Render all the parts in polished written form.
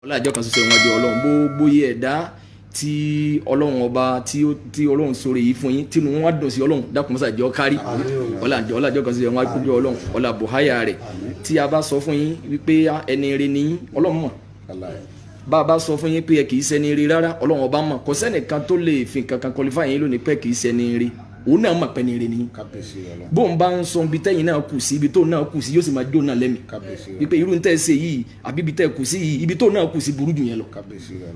ọlájọ́ kan ṣoṣo ìwájú ọlọ́run gbogbo yẹ ẹ̀dá tí ọlọ́run ọba tí ọlọ́run sọ̀rọ̀ yìí fún yín tí wọ́n wá dùn sí ọlọ́run dákun mọ́sá jẹ́ kárí ọlájọ́ kan ṣoṣo ìwájú ọlọ́run ọlá bùháyà rẹ̀ tí a bá sọ fún yín wípé ẹni rere ni yín ọlọ́run mọ̀ bá a bá sọ fún yín pé ẹ kì í ṣẹni rere rárá ọlọ́run ọba mọ̀ kò sẹ́nìkan tó lè fi kankan qualify yín lónìí pé kì í ṣẹni rere òun náà mọ̀ pé ní rere ni bóun bá ń sọ ibi tẹ́yìn náà kù sí ibi tó náà kù sí yóò sì máa jó náà lẹ́mìí wípé irú ń tẹ́ ṣe yìí àbí ibi tẹ́ kù sí yìí ibi tó náà kù sí burú jù yẹn lọ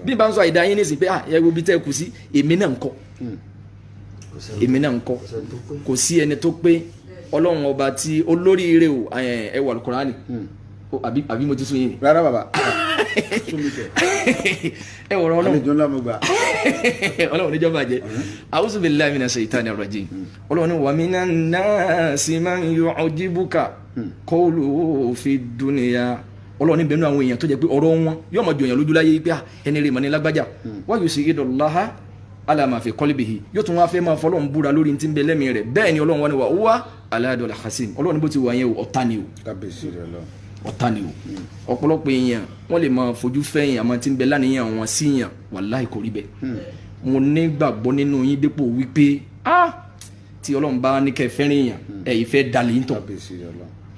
bí n bá ń sọ àìdá yín nísìnyí pé ẹ wo ibi tẹ́ kù sí èmi náà ń kọ́ kò sí ẹni tó pé ọlọ́run ọba tí olóríire o ẹ wà Al-Kùránì àbí mo ti sún yín. rárá bàbá ẹ wọ̀rọ̀ ọlọ́run àlejò ńlá mo gbà. ọlọ́run níjọ́ bàjẹ́ a'udhu billahi minash shaitani rajim ọlọ́run ní wa minan nasi man yu'jibuka qawluhu fid dunya ọlọ́run ní bẹ̀rù àwọn èèyàn tó jẹ́ pé ọ̀rọ̀ wọn yóò máa jọyàn lójú láyé pé ẹni rè mọ̀ ní lágbájá wa yusidullaha ala ma fi qalbihi yóò tún wá fẹ́ máa fọlọ́run búra lórí tí ń bẹ lẹ́mìí rẹ̀ bẹ́ẹ̀ ni ọlọ́run wá ní wa huwa aladul hasim ọlọ́run ní bó ti wà yẹn ọ̀tá ni o ọ̀tá ni o ọ̀pọ̀lọpọ̀ èèyàn wọ́n lè máa fojú fẹ́yìn àmọ́ tí ń bẹ láníyàn wọn síyàn wàláhì kò rí bẹ́ẹ̀ mo ní gbàgbọ́ nínú yín dépò wípé tí ọlọ́run bá ní kẹ́ fẹ́ràn èèyàn ẹ̀yìn fẹ́ dalẹ̀ yín tọ̀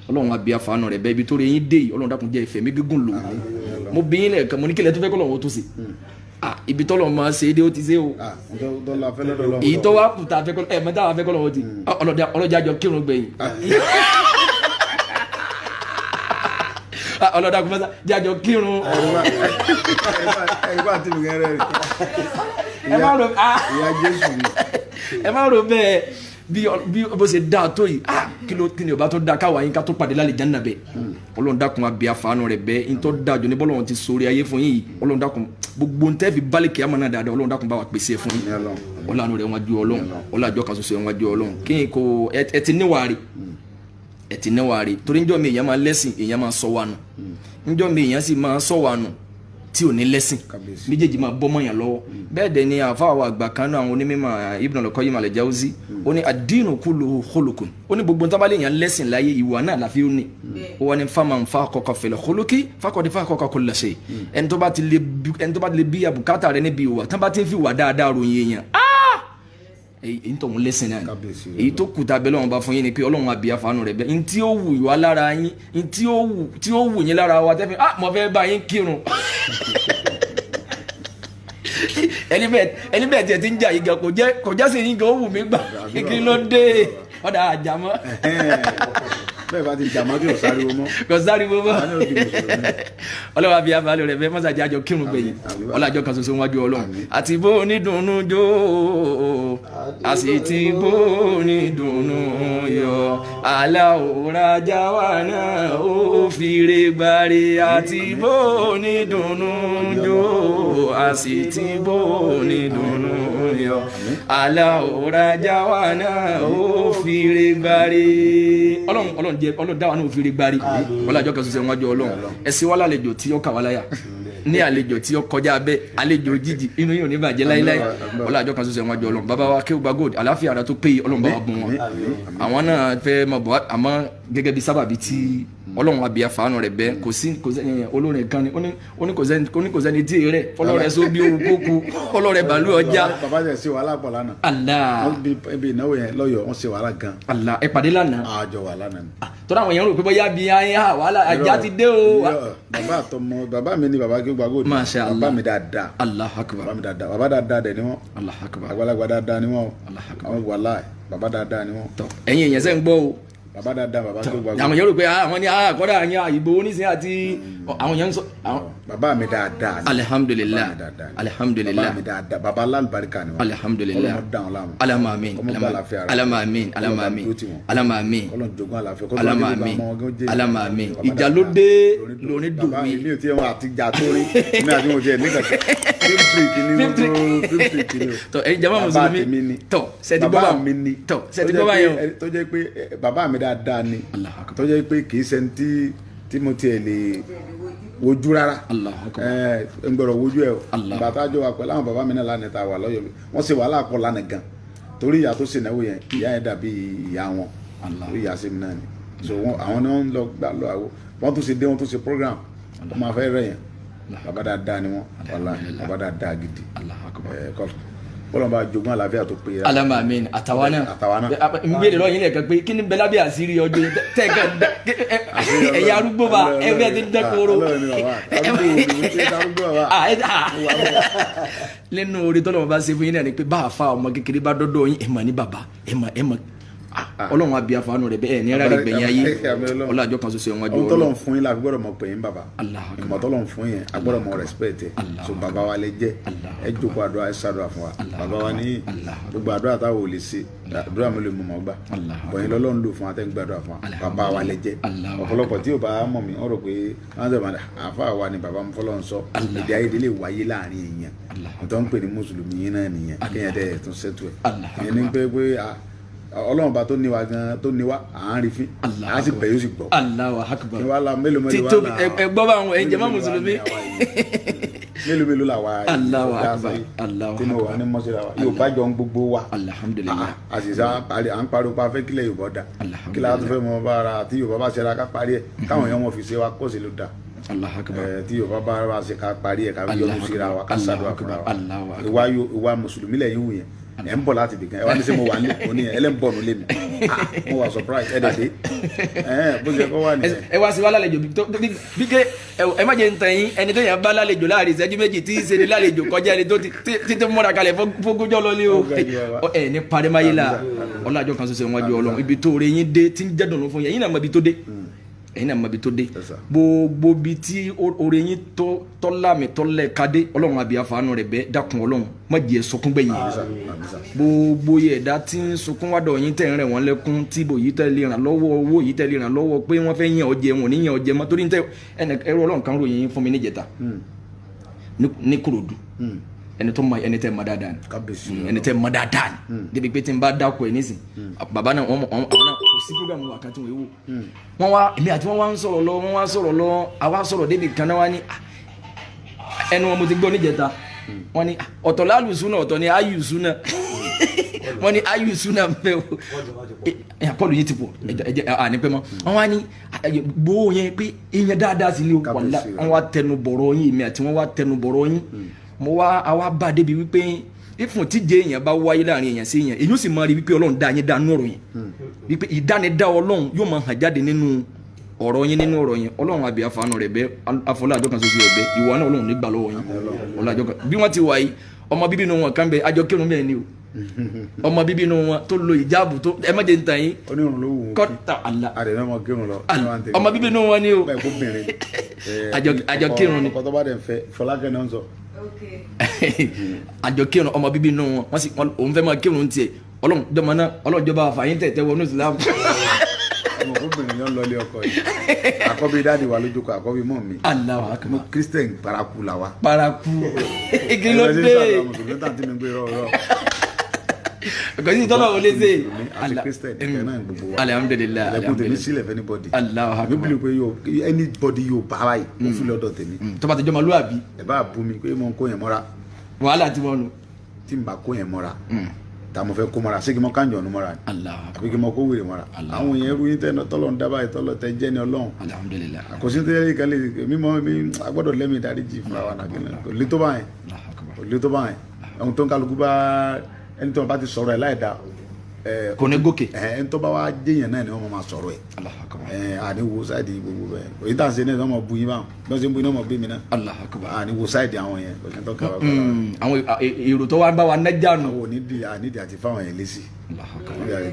ọlọ́run àbí àfààní rẹ̀ bẹ́ẹ̀ ibi tó rẹ̀ yín dé yìí ọlọ́run dákun jẹ́ ìfẹ́ mi gígùn lò mo bí yín lẹ́ẹ̀kan mo ní kílẹ̀ tó fẹ́ kọ́lọ́run ó tó ṣe ibi tọ́lọ̀ máa ṣe é dé ó ti ṣe o èyí tó wá kùtà mẹ́ta wà fẹ́ kọ́lọ́run ó ti ọlọ́jà kírun gbẹ̀yìn ọlọ́dà kò mọ́sá jájọ kírun. ẹ̀rí bá ti mi gẹ́rẹ́ rẹ̀. ẹ má ro bẹ́ẹ̀ bí bó ṣe dáa tó yìí kí ni ọba tó dáa káwa yín ká tó pàdé lálẹ́ jẹ́nà bẹ́ẹ̀ ọlọ́run dákun abẹ́ àfààní rẹ̀ bẹ́ẹ̀ ń tọ́ dáa jù ní bọ́lọ́run ti sórí ayé fún yín ọlọ́run dákun gbogbo ń tẹ́ fi bálẹ̀ kí á mọ̀ náà dáadáa ọlọ́run dákun bá wa pèsè fún yín ọlọ́run rẹ̀ wọ́n ju ọlọ́run ọlọ́jọ́ kan ṣoṣo wọ́n ju ọlọ́run kí n kò ẹ ti níwàárí ẹ ti níwàárí torí njọ́ mi èèyàn máa lẹ́sìn èèyàn máa sọ wa nù njọ́ mi èèyàn sì máa sọ wa nù tí ò ní lẹ́sìn méjèèjì máa bọ́ mọ́yàn lọ́wọ́ bẹ́ẹ̀ dẹ̀ ni àfáà àgbà kan náà àwọn onímọ̀ Ibn al-Qayyim al-Jawzi ó ní ad-dinu kulluhu khuluqun ó ní gbogbo ntábàlẹ̀ èèyàn lẹ́sìn láyé ìwà náà láfi ó ní ó wà ní faman faqaqa fil khuluqi faqad faqaqa kulla shay ẹni tó bá ti lè bí àbùkátà rẹ níbi ìwà tán bá ti ń fi wà dáadáa ròyìn èèyàn èyí tó ń lẹ́sìn náà èyí tó kùtà bẹ́ẹ̀ lọ́wọ́ bá fún yín ni pé ọlọ́run àbí àfààní rẹ̀ bẹ́ẹ̀ ntí ó wù wá lára yín ntí ó wù yín lára wa tẹ́fẹ́ mo fẹ́ bá yín kírun ẹni bẹ́ẹ̀ tiẹ̀ ti ń jà yín gan kò já sí yín gan ó wù mí gbà kí ló dé ọ̀dà àjàmọ́. bẹ́ẹ̀ bá ti jàmọ́ tí kò sáriwo mọ́ ọlọ́wọ́ àbí àfààní rẹ̀ bẹ́ẹ̀ mọ́sàájì àjọ kírun gbẹ̀yìn ọlọ́jọ́ kan ṣoṣo wájú ọlọ́run àti bó onídùnnú jó a sì ti bó onídùnnú yọ aláwòrájà wà náà ó fìrè gbàre àti bó onídùnnú jó a sì ti bó onídùnnú yọ aláwòrájà wà náà ó fìrè gbàre ọlọ́run dáwà náà òfin rí gbárí ọlọ́jọ́ kan ṣoṣo wájú ọlọ́run ẹ̀sìn wà lálejò tí ó kà wá láyà ní àlejò tí ó kọjá abẹ́ àlejò jíjì inú yóò ní bàjẹ́ láíláí ọlọ́jọ́ kan ṣoṣo wájú ọlọ́run bàbá wa Akeugba Gold àláfíà ara tó péye ọlọ́run bá wa bùn wọn àwọn náà fẹ́ mọ̀ bọ́ àmọ́ gẹ́gẹ́ bí sábàbí tí ọlọ́run àbí àfààní rẹ̀ bẹ́ẹ̀ kò sí olórin kan ni ó ní kò sẹ́ni tí rẹ̀ fọlọ́rẹ̀ só bí owó kókó fọlọ́rẹ̀ bàálù ọjà. bàbá yẹn ṣe wàhálà pọ̀ lánàá. Allah ibi ìnáwó yẹn lọ́yọ̀ wọ́n ṣe wàhálà gan. Allah ẹ pàdé lánàá. àjọ wà lánàá ni. tọ́lá àwọn èèyàn rò pé bóyá bí ayé wàhálà ajá ti dé o. bàbá mi ni bàbá Akeugba Gold. Masha Allah. bàbá mi dáadáa. Allahu Akbar. bàbá mi dáadáa bàbá dáadáa dẹ̀ ni wọ́n. Allahu Akbar. àgbàlagbà dáadáa ni wọ́n. Allahu Akbar. àwọn wàhálà bàbá dáadáa ni wọ́n. ẹ̀yin èèyàn sẹ́ ń gbọ́ o. bàbá dáadáa bàbá Akeugba Gold. àwọn èèyàn rò pé àwọn ní àkọ́dà àyàn ìbò oníṣẹ́ àti àwọn èèyàn ń sọ. bàbá mi dáadáa. Alhamdulillah. Alhamdulillah. bàbá mi dáadáa bàbá alábàríkà ni wọ́n. Alhamdulillah. ọlọ́run dáhùn láàmú. alamamin alamamin alamamin alamamin ọlọ́run jogún àlàáfíà alamamin alamamin ìjà ló dé lóní dùn bàbá mí. mi ò tí wọn àti jà tó rí mi àti wọn jẹ nígbà fífítì kìíní tọ ẹ̀yin jama mùsùlùmí tọ sẹti gbọba bàbá mi ni tọ sẹti gbọba yẹn o. tó jẹ́ pé bàbá mi dáadáa ni tó jẹ́ pé kì í ṣe tí mo tiẹ̀ lè wojú rárá ń gbọ́dọ̀ wojú ẹ̀ o bàtà jọ wà pẹ̀lú àwọn bàbá mi náà lánàá ta wà lọ́yọ̀ mi wọ́n ṣe wàhálà pọ̀ lánàá gan torí ìyá tó ṣènáwó yẹn ìyá yẹn dàbí ìyá wọn torí ìyá sí mi náà ni so àwọn náà ń lọ gbà lọ àwọ wọn tún ṣe dé wọn tún ṣe program wọn máa fẹ́ rẹ̀ yẹn bàbá dáadáa ni wọn bàbá dáadáa gidi bọ́lá bá jogún àlàáfíà tó péye. alama amin àtàwa náà n gbé lọ yín lẹ́ẹ̀kan pé kí ni bẹ́lá bí àṣírí ọjọ́ tẹ́ẹ̀kan ẹ̀yà arúgbó bá ẹgbẹ́ ti dẹ́koro. lẹ́nu orí tọ́lọ́mọ bá ṣe fún yín náà ni pé bá a fa ọmọ kékeré bá dọ́dọ̀ yín ẹ̀ mọ̀ ní bàbá ẹ̀ mọ̀ ọlọ́run àbí àfààní rẹ̀ bẹ́ẹ̀ ní ẹ̀rọ rẹ̀ gbẹ̀yìn ayé ọlọ́jọ́ kan ṣoṣo ẹ̀wọ̀n ọjọ́ tọ́lọ́run fún yín la gbọ́dọ̀ mọ̀ pé yín bàbá ìmọ̀ tọ́lọ́run fún yín a gbọ́dọ̀ mọ̀ respect ẹ̀ so bàbá wa lè jẹ́ ẹ jókòó àdúrà ẹ ṣàdúrà fún wa bàbá wa ní gbogbo àdúrà táwọn ò lè ṣe àdúrà mi lè mọ̀ mọ́ gbà bọ̀yìn lọ́lọ́run lò fún wa tẹ́ ń gbàdúrà fún wa bàbá wa lè jẹ́ ọ̀pọ̀lọpọ̀ tí ò bá mọ̀ mí ọ̀rọ̀ pé wọ́n sọ àfa wa ni bàbá mi fọlọ́run sọ èdè ayédè lè wáyé láàrin èèyàn tó ń pè ní mùsùlùmí yín náà nìyẹn kéèyàn dẹ̀ tún ṣètò ẹ̀ ìyẹn ní pé ọlọ́run bá tó ní wa gan tó ní wa à ń rí fín à á sì bẹ̀ yóò sì gbọ́. Allahu Akbar. ní wàhálà mélòó ẹ gbọ́ bá àwọn ẹ̀jẹ̀ má mùsùlùmí. mélòó la wa. Allahu Akbar. Allahu Akbar. tí mo wà ní mọ́síra wa yóò bá jọ ń gbogbo wa. alhamdulilayi. àṣìṣe à ń pariwo pa fẹ́ kílẹ̀ Yorùbá da kílẹ̀ àti fẹ́ mọ bá ara tí Yorùbá bá ṣẹlẹ̀ ká parí ẹ̀ káwọn èèyàn mọ̀ fi ṣe wa kó sì ló da. Allahu Akbar. tí Yorùbá bá ṣe ká parí ẹ̀ ká yọnu síra wa ká ṣàdúrà fúnra wa ìwà mùsùlùmí lẹ́yìn wù yẹn ẹ ń bọ̀ láti bìkan ẹ wá ní sẹ́ mo wà ní òní ẹ lẹ́ ń bọ̀ nílé mi mo wà surprise ẹ dẹ̀ dé bó ṣe kọ́ wà nìyẹn. ẹ wá sí wa lálejò bí ké ẹ má jẹ ń tàn yín ẹni tó yàn bá lálejò láàrin ìṣẹ́jú méjì tí í ṣe ní lálejò kọjá ẹni tó ti múra kalẹ̀ fógójọ́ lọ ní o ẹ ní parimáyé la ọlọ́jọ́ kan ṣoṣo wọn jọ Ọlọ́run ibi tó rẹ yín dé tí ń jẹ́ dùnú fún yín ẹ̀yin náà mọ ibi tó dé ẹ̀yin náà mọ ibi tó dé gbogbo bi tí oore yín tọ́lámì tọ́lẹ̀ kadé Ọlọ́run àbí àfààní rẹ̀ bẹ́ẹ̀ dákun Ọlọ́run má jẹ́ sọkún gbẹ̀yìn gbogbo ẹ̀dá tí ń sunkún wádọ̀ yín tẹ̀ ń rẹ̀ wọ́n lẹ́kún tí ibò yìí tẹ̀ lè ràn lọ́wọ́ owó yìí tẹ̀ lè ràn lọ́wọ́ pé wọ́n fẹ́ yàn ọ́ jẹ wọn ò ní yàn ọ́ jẹ mọ́ torí ẹrú Ọlọ́run kan ròyìn fún mi níjẹta ní Kòròdú ẹni tẹ́ mọ̀ dáadáa ni ẹni tẹ́ mọ̀ dáadáa ni débi pé tí n bá dákọ̀ ẹ̀ nísìn bàbá náà àwọn náà kò sí programu wákàtí wọn ewu wọn wá èmi àti wọn wá ń sọ̀rọ̀ lọ àwa sọ̀rọ̀ débi kan náà wá ní ẹnu wọn mo ti gbọ́ níjẹta wọn ní ọ̀tọ̀ lálùsúnà ọ̀tọ̀ ni ayùsúnà wọn ní ayùsúnà bẹ́ẹ̀ o àpọ̀lù yìí ti pọ̀ àní pẹ́ mọ́ wọn wá ní gbowó yẹn pé ìyẹn dáadáa sí ni wọn wá tẹnu bọ̀rọ̀ yín èmi àti wọn wá tẹnu bọ̀rọ̀ yín mo wá àwa bá débi wípé ìfún tíje èèyàn bá wáyé láàrin èèyàn sí èèyàn èyí ó sì máa rí wípé Ọlọ́run dá yín dánú ọ̀rọ̀ yẹn wípé ìdánidá Ọlọ́run yóò máa hàn jáde nínú ọ̀rọ̀ yín nínú ọ̀rọ̀ yẹn Ọlọ́run àbí àfààní rẹ̀ bẹ́ afọlá àjọ kan ṣoṣo rẹ̀ bẹ́ ìwọ náà Ọlọ́run nígbà lọ́wọ́ yín ọlá àjọ kan bí wọ́n ti wà yìí ọmọ bíbí inú wọn kan bẹ àjọ kírun bẹ́ẹ̀ ni o ọmọ bíbí inú wọn tó lo ìjáàbù tó ẹ má jẹ ń tàn yín kọ́ta àlà ọmọ bíbí inú wọn ni o àjọ kírun ni àjọ kírun ọmọ bíbí inú wọn sì òun fẹ́ máa kírun tiẹ̀ ọlọ́jọba àfààyàn tẹ̀tẹ̀ wọnú ìsìlámù. ọmọ obìnrin yẹn lọlé ọkọ yìí àkọ́bí dáàdi wa lójú kọ àkọ́bí mọ́ mi Allahu Akbar mo Christian paraku la wa. paraku kí ló dé kòsí tọ́lọ̀ wọlé ṣe àti Christian ìfẹ́ náà gbogbo wa alhamdulilayi ẹkún tèmi sílẹ̀ fẹ́ anybody Allahu Akbar mi bìlì pé anybody yóò bá wa yìí mo fi lọ́dọ̀ tèmi tó bá ti jọmọ lóàbí ẹ bá bú mi pé mo ń kó yẹn mọ́ra wàhálà tí wọ́n nu tí n bá kó yẹn mọ́ra tá mo fẹ́ kó mọ́ra sí kí mo kánjọ ọ̀nù mọ́ra àbí kí mo kó wèrè mọ́ra àwọn yẹn rú yín tẹ́ tọ́lọ̀ ń dábàá tọ́lọ̀ tẹ́ jẹ́ ni Ọlọ́run alhamdulilayi àkọsí tẹ́lẹ̀ kan lè mímọ́ mi agbọ́dọ̀ lẹ́mí dáríjì fúnra wa nàkínlẹ̀ kò lè tó báyẹn kò lè tó báyẹn ohun tó ń kálukú bá ẹni tó ń bá ti sọ̀rọ̀ ẹ̀ láì dá kò ní gòkè ẹni tó bá wá jẹyàn náà ni wọn máa sọ̀rọ̀ ẹ̀ àní wo sáìdì gbogbo bẹ́ẹ̀ òyìn tá à ń ṣe náà ni wọn máa bu yín báwọn bí wọn ṣe ń bu yín náà máa bí mi náà àní wo sáìdì àwọn yẹn kò ní tó kà wá kọ́ àwọn èrò tó wá ń bá wa nájà nù. àwọn onídìí àti fáwọn yẹn lésì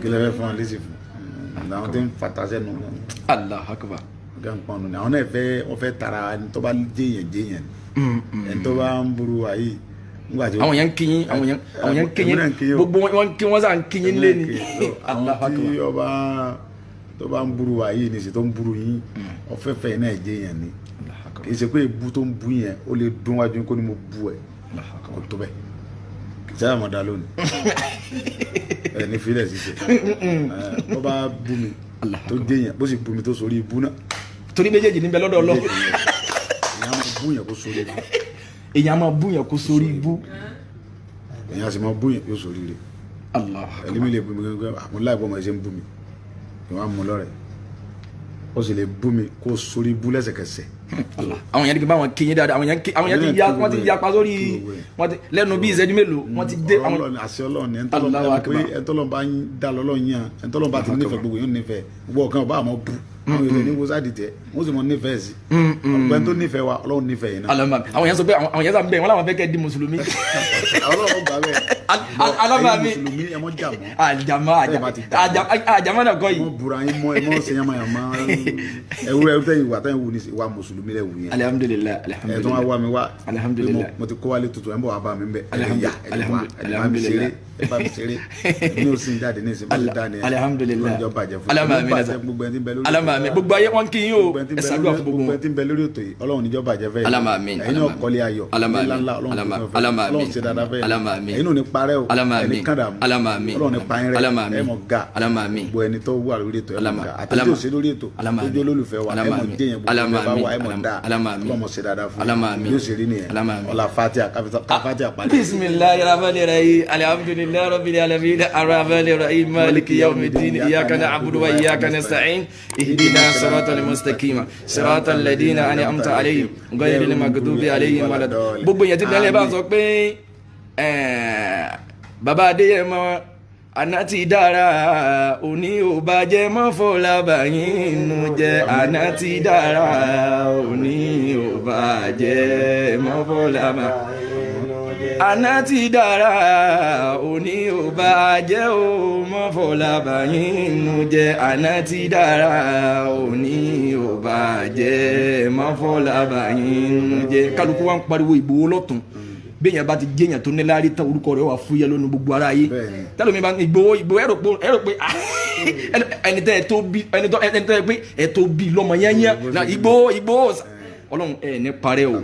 kílẹ̀ fẹ́ fún wọn lésì fún àwọn tó ń fata sẹ́nu Allahu Akbar ọ̀gá ń pọnù ni àwọn náà wọ́n fẹ́ tara ẹni tó bá jẹyàn ẹni tó bá ń burú ayé àwọn yẹn ń kíyìn àwọn yẹn ń kíyìn gbogbo wọn kí wọn sá ń kíyìn lé ní. àwọn tí ọba tó bá ń burú wa yìí ní ṣe tó ń burú yín ọ̀fẹ́fẹ́ náà jẹ́ yẹn ni kì í ṣe pé ìbú tó ń bú yẹn ó lè dún wájú kó ní mo bú ẹ kò tó bẹ́ẹ̀ kì í sáyà mọ́ dá lónìí ẹ ní fílẹ̀ ṣiṣẹ́ bó bá bú mi tó jẹ́ yẹn bó sì bú mi tó sórí ibú náà. torí méjèèjì níbẹ̀ lọ́dọ̀ Ọlọ́run. ìyá máa bú yẹn kó sórí ibú. èyàn máa bú yẹn kó sórí ibú. èyàn sì máa bú yẹn yóò sórí rẹ̀. ẹlẹ́mi lè bú mi gbẹ́gbẹ́ àwọn láìpẹ́ ọmọ ẹ̀ṣẹ̀ ń bú mi ìwọ̀n àmú lọ́rẹ̀ ó sì lè bú mi kó sórí bú lẹ́sẹ̀kẹsẹ̀. àwọn yẹn ti bá wọn kéyìn dáadáa àwọn yẹn ti yapa sórí lẹ́nu bí ìṣẹ́jú mélòó wọ́n ti dé. àṣẹ Ọlọ́run ẹ̀ńtọ́lọ́n bá ń dá lọ́lọ́run yàn ẹ̀ńtọ́lọ́n bá ti nífẹ̀ẹ́ gbogbo yóò nífẹ̀ẹ́ gbogbo ọ̀kan ọba àmọ́ bú àwọn èèyàn ní wọ́sá dìtẹ̀ wọ́n sì mọ nífẹ̀ẹ́ sí ọgbẹ́ni tó nífẹ̀ẹ́ wa Ọlọ́run nífẹ̀ẹ́ yìí náà. àwọn yẹn sọ pé àwọn yẹn sọ bẹ́ẹ̀ wọ́n làwọn fẹ́ kẹ́ di mùsùlùmí. Ọlọ́run gbà bẹ́ẹ̀ alábàámi mùsùlùmí ẹ mọ́ jà mọ́ àjàmọ́ náà kọ́ yìí. wọ́n bura yín mọ́ ẹ mọ́ sẹ́yìn máa yàn máa ẹwúrẹ́ tẹ́yìn wà tẹ́yìn wù ní wa mùsùlùmí lẹ̀ wù yẹn. alihamudulilayi ẹ tó wá wá mi wá alihamudulilayi mo ti kó wálé tuntun ẹ ń bọ̀ wá bá mi bẹ alihamudulilayi ẹ bá mi ṣeré ní o sì ń jáde ní ìsìn bá ti dá ni ẹ alihamudulilayi ọjọ́ bàjẹ́ fún mi alamami gbogbo ayé wọn kì í yín o ẹ ṣàdúrà fún gbogbo wọn. gbogbo ẹni tí ń bẹ lórí ètò yìí Ọlọ́run níjọ́ bàjẹ́ fẹ́ yìí alamami ẹ̀yin náà kọ́lé ayọ̀ ńláńlá Ọlọ́run ṣe dáadáa fẹ́ yìí ẹ̀yin náà ní parẹ́ o ẹni kàn dààmú Ọlọ́run ní pààyàn rẹ ẹ mọ̀ ga gbogbo ẹni tó wà lórí ètò ẹ mọ̀ ga àtẹ̀jọ́ òṣèlú lórí ètò lójú olólùfẹ́ wa ẹ mọ̀ jẹ́yìn gbogbo ẹ bá wà ẹ mọ̀ dá Ọlọ́run ṣe dáadáa fún yìí yóò ṣe rí nìyẹn ọlá Fatiha pàdé. bisimilayi rahmani rahim alhamdulilayi rabbil alamin arrahmani rahim maliki yawmiddin iyyaka na'budu wa iyyaka nasta'in ihdina siratal mustaqim siratal ladina an'amta alayhim ghayril maghdubi alayhim waladdallin. gbogbo yẹn ti dẹ́lẹ̀ bá sọ pé bàbá Adéyẹmọ àná ti dára òní ò bàjẹ́ mọ́ Fọlábàyín nù jẹ́ àná ti dára òní ò bàjẹ́ mọ́ Fọlábàyín àná ti dára òní ò bàjẹ́ ò mọ́ Fọlábàyín nù jẹ́ àná ti dára òní ò bàjẹ́ mọ́ Fọlábàyín nù jẹ́. kálukú wa ń pariwo Ìgbòho lọ́tún bẹ́ẹ̀yàn bá ti jẹ́yàn tó ní láàrí tán orúkọ rẹ̀ wà fúyẹ́ lónìí gbogbo ara yìí tẹ́lómi bá Ìgbòho ẹ̀rọ pé ẹni tẹ́ pé ẹ̀ tó bí lọ́mọ yányá na Ìgbòho Ọlọ́run ẹ̀ ní parẹ́ o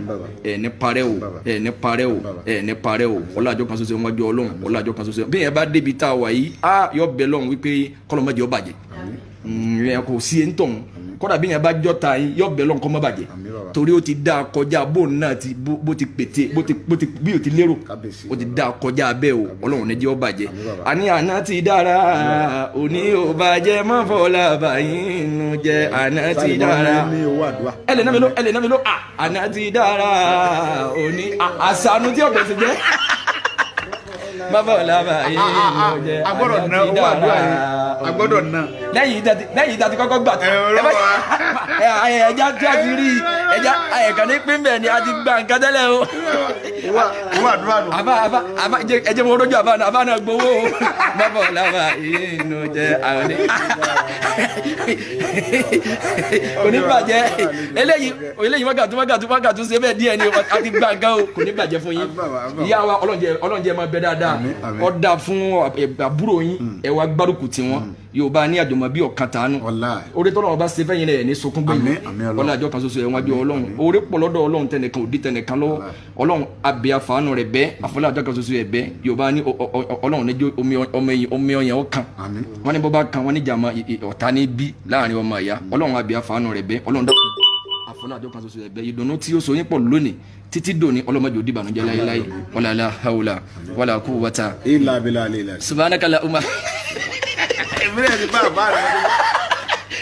ẹ̀ ní parẹ́ o ẹ̀ ní parẹ́ o ẹ̀ ní parẹ́ o ọlájọ́ kan ṣoṣo wájú Ọlọ́run ọlájọ́ kan ṣoṣo bẹ́ẹ̀yàn bá débi tá a wà yìí yọ bẹ lọ́run wípé kọ́lọ́mọdé ọ bàjẹ́ ẹ̀ kò sí ẹ̀ ń tọ̀hún kọ́dà bí yẹn bá jọ́ta yín yọ bẹ̀ lọ́nkọ́ mọ́ bàjẹ́ torí ó ti dá kọjá bóun náà ti bó ti pété bí o ti lérò ó ti dá kọjá bẹ́ẹ̀ o Ọlọ́run ní jẹ́ ó bàjẹ́ àní àná ti dára òní ò bàjẹ́ mọ́ Fọlábàyín nù jẹ́ àná ti dára ẹlẹ́nàmí ló àná ti dára òní àṣàánú tí ọ̀gbẹ́ ti jẹ́ mọ́ Fọlábàyín nù jẹ́ àná ti dára agbọ́dọ̀ ná lẹ́yìn ìta ti kọ́kọ́ gbà tó ẹja tí a ti rí ẹja ẹ̀kan ní pín bẹ́ẹ̀ ni a ti gba nǹkan tẹ́lẹ̀ o. àbá ẹjẹ mo rójú àbá náà gbowó o mọ́ Fọlábàyín nù jẹ́ àwọn ní. kò ní bàjẹ́ eléyìí wákàtú ṣe bẹ́ẹ̀ díẹ̀ ni a ti gba nǹkan o kò ní bàjẹ́ fún yín. ìyá wa ọlọ́njẹ́ máa bẹ dáadáa ọ̀dà fún àbúrò yín ẹ̀ wá gbárùkù tiwọn Yorùbá ní àjọmọ bí ọ̀kan tàánú orí tọ́lọ́ ọba ṣe fẹ́yìn rẹ̀ ní sunkún gbẹ̀yìn ọlọ́ àjọ kan ṣoṣo ẹ̀wọ̀n àjọ Ọlọ́run orí pọ̀ lọ́dọ̀ Ọlọ́run tẹnìkan òdi tẹnìkan lọ́wọ́ Ọlọ́run abẹ́ àfààní rẹ̀ bẹ́ àfọlẹ́ àjọ kan ṣoṣo ẹ̀ bẹ́ Yorùbá ní Ọlọ́run níjó omi ọyàn ọkàn wọn ní bọ́bá kan wọn ní jàmọ́ ọ̀tá ní bí láàrin ọmọ ìyá Ọlọ́run abẹ́ àfààní rẹ̀ bẹ́ Ọlọ́run dákun àfọlẹ́ àjọ kan ṣoṣo ẹ̀ bẹ́ ìdùnnú tí ó so yín pọ̀ lónìí títí dòní ọlọ́mọdé òdì ìbànújẹ́ láyéláyé wàlá hawla wàlá quwwata subhanaka Allahumma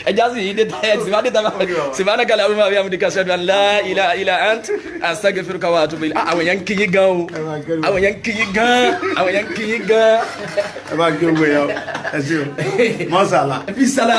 ẹja sì yìí dé subhanaka Allahumma wa bihamdika ashhadu an la ilaha illa ant astaghfiruka wa atubu ilayk àwọn yẹn ń kíyìn gan o àwọn yẹn ń kíyìn gan. ẹ bá gé owó yẹn ẹ ṣe o mọ́sálà. bisala.